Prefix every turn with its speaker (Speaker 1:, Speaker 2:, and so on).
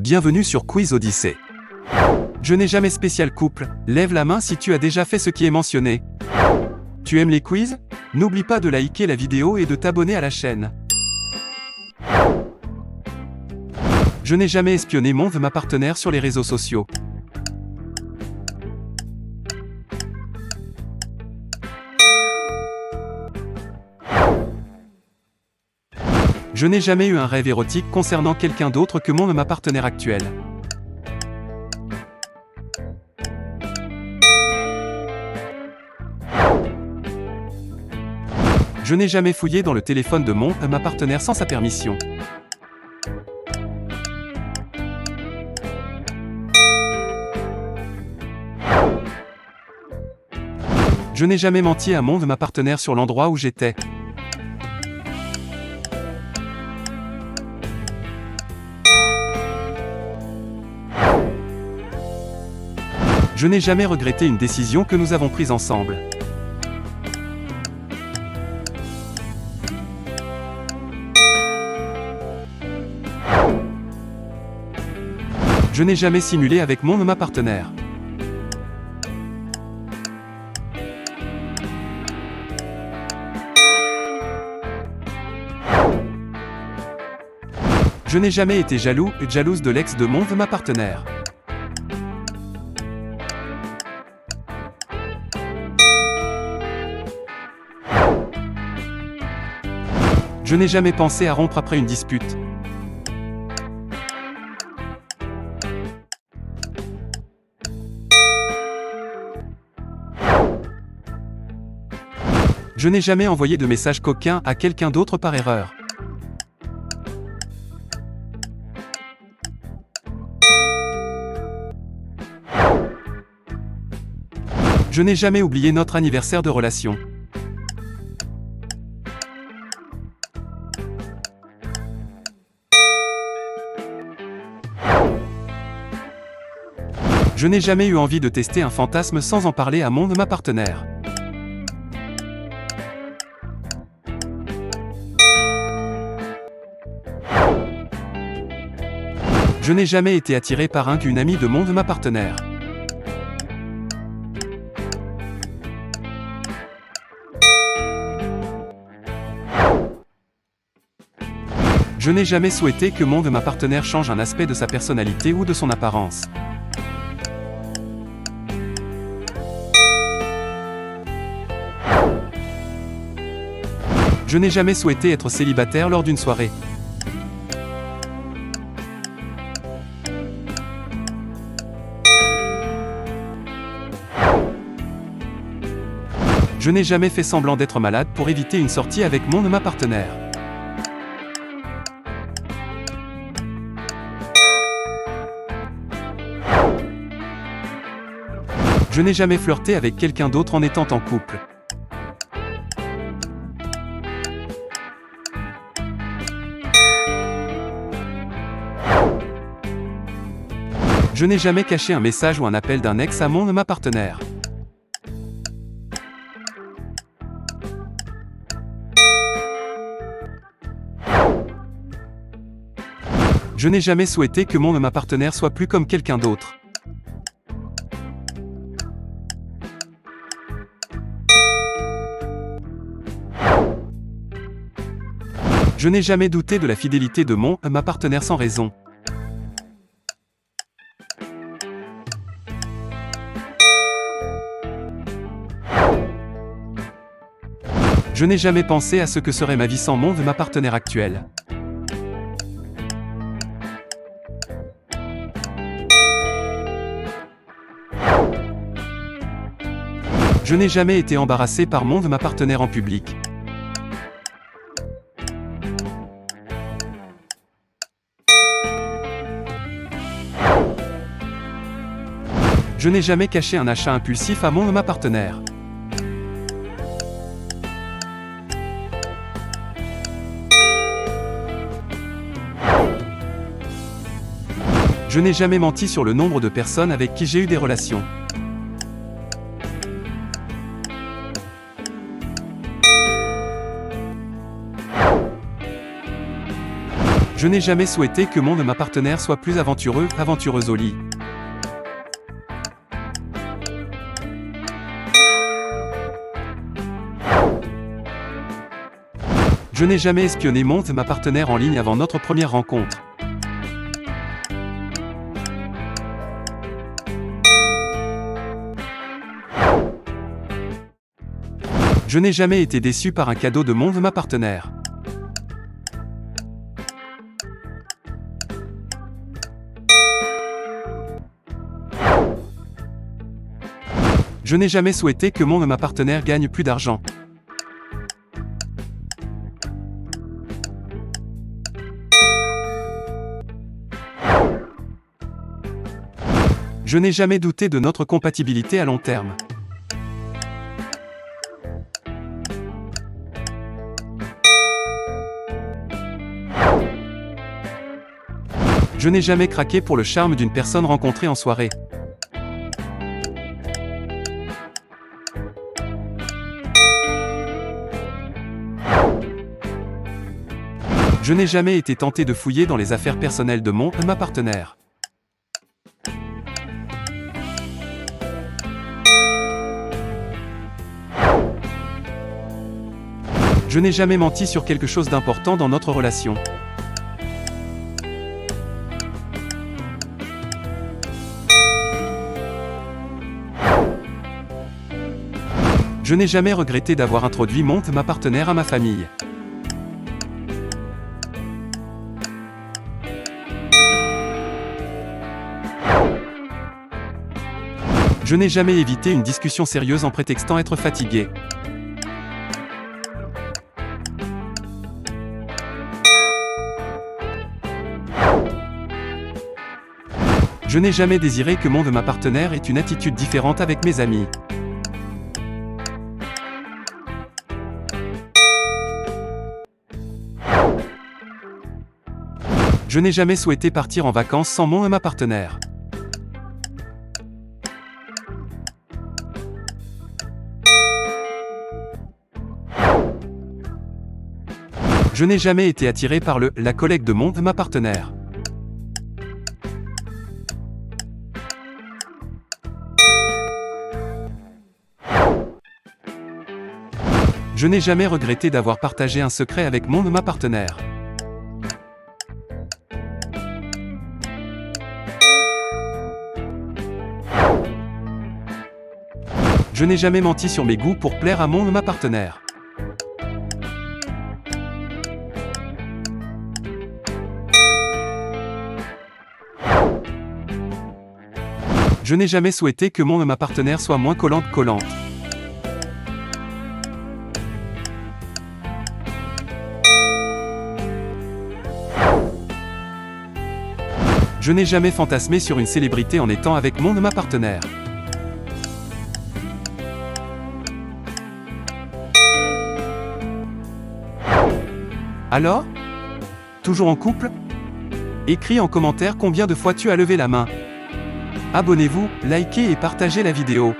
Speaker 1: Bienvenue sur Quiz Odyssée. Je n'ai jamais spécial couple, lève la main si tu as déjà fait ce qui est mentionné. Tu aimes les quiz? N'oublie pas de liker la vidéo et de t'abonner à la chaîne. Je n'ai jamais espionné ma partenaire sur les réseaux sociaux. Je n'ai jamais eu un rêve érotique concernant quelqu'un d'autre que ma partenaire actuelle. Je n'ai jamais fouillé dans le téléphone de ma partenaire sans sa permission. Je n'ai jamais menti à ma partenaire sur l'endroit où j'étais. Je n'ai jamais regretté une décision que nous avons prise ensemble. Je n'ai jamais simulé avec ma partenaire. Je n'ai jamais été jalouse de l'ex de ma partenaire. Je n'ai jamais pensé à rompre après une dispute. Je n'ai jamais envoyé de message coquin à quelqu'un d'autre par erreur. Je n'ai jamais oublié notre anniversaire de relation. Je n'ai jamais eu envie de tester un fantasme sans en parler à ma partenaire. Je n'ai jamais été attiré par une amie de ma partenaire. Je n'ai jamais souhaité que ma partenaire change un aspect de sa personnalité ou de son apparence. Je n'ai jamais souhaité être célibataire lors d'une soirée. Je n'ai jamais fait semblant d'être malade pour éviter une sortie avec ma partenaire. Je n'ai jamais flirté avec quelqu'un d'autre en étant en couple. Je n'ai jamais caché un message ou un appel d'un ex à ma partenaire. Je n'ai jamais souhaité que ma partenaire soit plus comme quelqu'un d'autre. Je n'ai jamais douté de la fidélité de ma partenaire sans raison. Je n'ai jamais pensé à ce que serait ma vie sans ma partenaire actuelle. Je n'ai jamais été embarrassé par ma partenaire en public. Je n'ai jamais caché un achat impulsif à ma partenaire. Je n'ai jamais menti sur le nombre de personnes avec qui j'ai eu des relations. Je n'ai jamais souhaité que mon ou ma partenaire soit plus aventureux, aventureuse au lit. Je n'ai jamais espionné mon ou ma partenaire en ligne avant notre première rencontre. Je n'ai jamais été déçu par un cadeau de mon ou ma partenaire. Je n'ai jamais souhaité que mon ou ma partenaire gagne plus d'argent. Je n'ai jamais douté de notre compatibilité à long terme. Je n'ai jamais craqué pour le charme d'une personne rencontrée en soirée. Je n'ai jamais été tenté de fouiller dans les affaires personnelles de mon ou ma partenaire. Je n'ai jamais menti sur quelque chose d'important dans notre relation. Je n'ai jamais regretté d'avoir introduit mon ou ma partenaire à ma famille. Je n'ai jamais évité une discussion sérieuse en prétextant être fatigué. Je n'ai jamais désiré que mon ou ma partenaire ait une attitude différente avec mes amis. Je n'ai jamais souhaité partir en vacances sans mon ou ma partenaire. Je n'ai jamais été attiré par la collègue de mon ou ma partenaire. Je n'ai jamais regretté d'avoir partagé un secret avec mon ou ma partenaire. Je n'ai jamais menti sur mes goûts pour plaire à mon ou ma partenaire. Je n'ai jamais souhaité que mon ou ma partenaire soit moins collante. Je n'ai jamais fantasmé sur une célébrité en étant avec mon ou ma partenaire. Alors? Toujours en couple? Écris en commentaire combien de fois tu as levé la main. Abonnez-vous, likez et partagez la vidéo.